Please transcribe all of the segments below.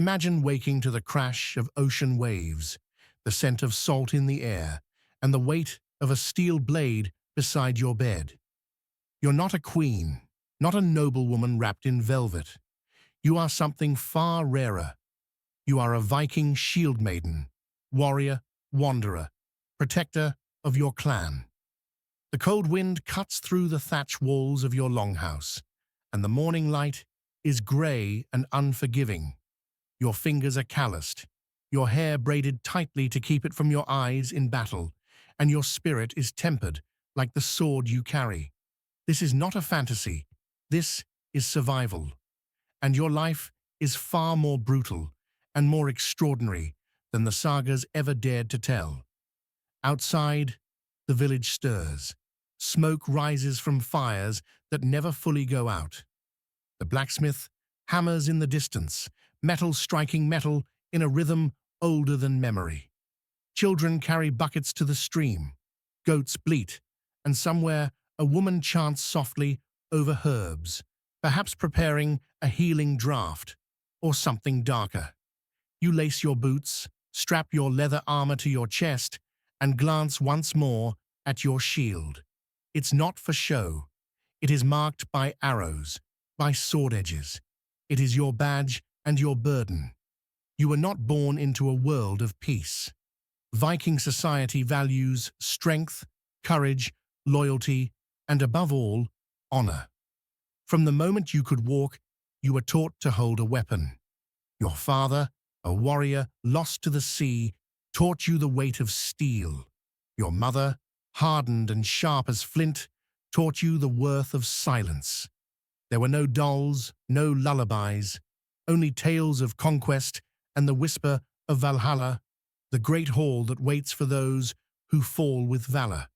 Imagine waking to the crash of ocean waves, the scent of salt in the air, and the weight of a steel blade beside your bed. You're not a queen, not a noblewoman wrapped in velvet. You are something far rarer. You are a Viking shield maiden, warrior, wanderer, protector of your clan. The cold wind cuts through the thatch walls of your longhouse, and the morning light is grey and unforgiving. Your fingers are calloused, your hair braided tightly to keep it from your eyes in battle, and your spirit is tempered like the sword you carry. This is not a fantasy. This is survival. And your life is far more brutal and more extraordinary than the sagas ever dared to tell. Outside, the village stirs. Smoke rises from fires that never fully go out. The blacksmith hammers in the distance, metal striking metal in a rhythm older than memory. Children carry buckets to the stream. Goats bleat, and somewhere a woman chants softly over herbs, perhaps preparing a healing draught or something darker. You lace your boots, strap your leather armor to your chest, and glance once more at your shield. It's not for show. It is marked by arrows, by sword edges. It is your badge and your burden. You were not born into a world of peace. Viking society values strength, courage, loyalty, and above all, honor. From the moment you could walk, you were taught to hold a weapon. Your father, a warrior lost to the sea, taught you the weight of steel. Your mother, hardened and sharp as flint, taught you the worth of silence. There were no dolls, no lullabies, only tales of conquest and the whisper of Valhalla, the great hall that waits for those who fall with valor.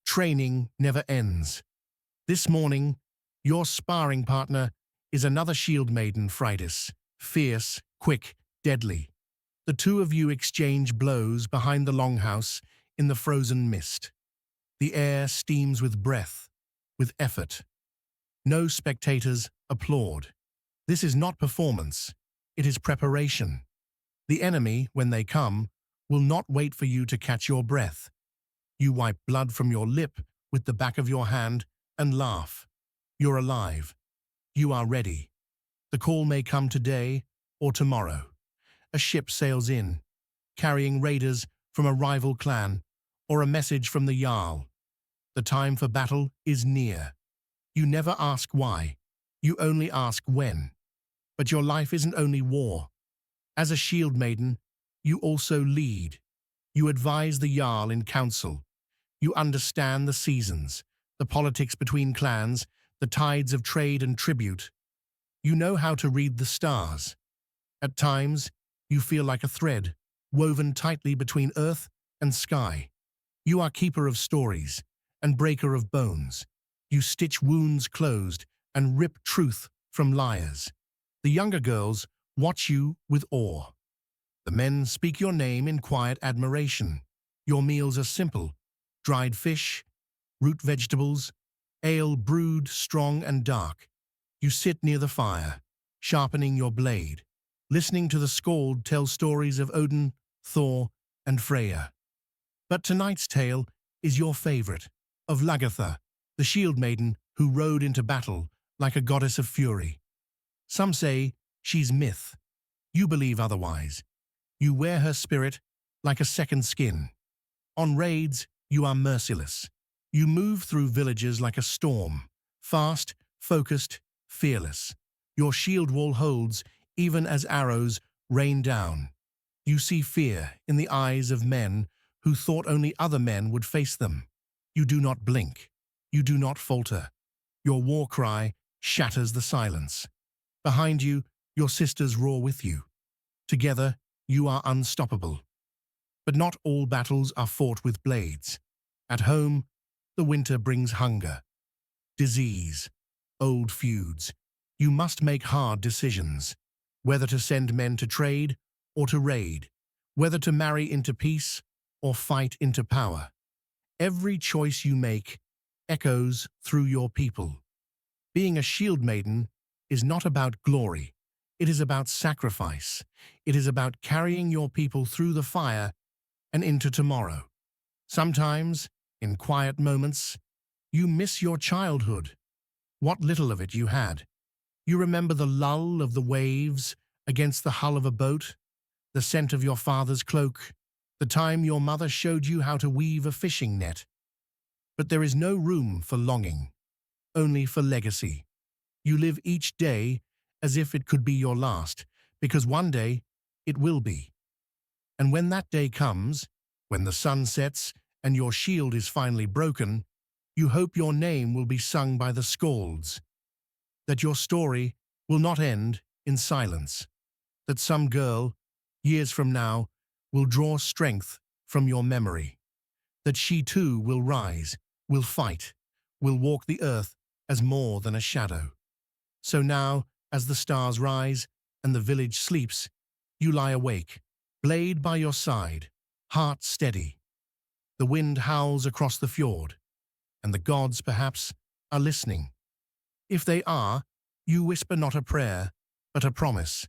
Training never ends. This morning, your sparring partner is another shield maiden, Freydis, fierce, quick, deadly. The two of you exchange blows behind the longhouse in the frozen mist. The air steams with breath, with effort. No spectators applaud. This is not performance, it is preparation. The enemy, when they come, will not wait for you to catch your breath. You wipe blood from your lip with the back of your hand and laugh. You're alive. You are ready. The call may come today or tomorrow. A ship sails in, carrying raiders from a rival clan or a message from the Jarl. The time for battle is near. You never ask why. You only ask when. But your life isn't only war. As a shield maiden, you also lead. You advise the Jarl in council. You understand the seasons, the politics between clans, the tides of trade and tribute. You know how to read the stars. At times, you feel like a thread, woven tightly between earth and sky. You are keeper of stories and breaker of bones. You stitch wounds closed and rip truth from liars. The younger girls watch you with awe. The men speak your name in quiet admiration. Your meals are simple: dried fish, root vegetables, ale brewed strong and dark. You sit near the fire, sharpening your blade, listening to the skald tell stories of Odin, Thor, and Freya. But tonight's tale is your favorite, of Lagertha, the shield maiden who rode into battle like a goddess of fury. Some say she's myth. You believe otherwise. You wear her spirit like a second skin. On raids, you are merciless. You move through villages like a storm, fast, focused, fearless. Your shield wall holds even as arrows rain down. You see fear in the eyes of men who thought only other men would face them. You do not blink. You do not falter. Your war cry shatters the silence. Behind you, your sisters roar with you. Together, you are unstoppable. But not all battles are fought with blades. At home, the winter brings hunger, disease, old feuds. You must make hard decisions, whether to send men to trade or to raid, whether to marry into peace or fight into power. Every choice you make echoes through your people. Being a shield maiden is not about glory. It is about sacrifice. It is about carrying your people through the fire and into tomorrow. Sometimes, in quiet moments, you miss your childhood, what little of it you had. You remember the lull of the waves against the hull of a boat, the scent of your father's cloak, the time your mother showed you how to weave a fishing net. But there is no room for longing, only for legacy. You live each day as if it could be your last, because one day it will be. And when that day comes, when the sun sets and your shield is finally broken, you hope your name will be sung by the skalds, that your story will not end in silence, that some girl, years from now, will draw strength from your memory, that she too will rise, will fight, will walk the earth as more than a shadow. So now, as the stars rise and the village sleeps, you lie awake, blade by your side, heart steady. The wind howls across the fjord, and the gods, perhaps, are listening. If they are, you whisper not a prayer, but a promise,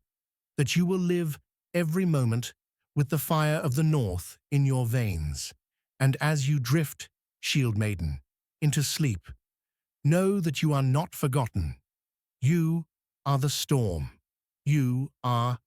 that you will live every moment with the fire of the north in your veins. And as you drift, shield maiden, into sleep, know that you are not forgotten. You are the storm. You are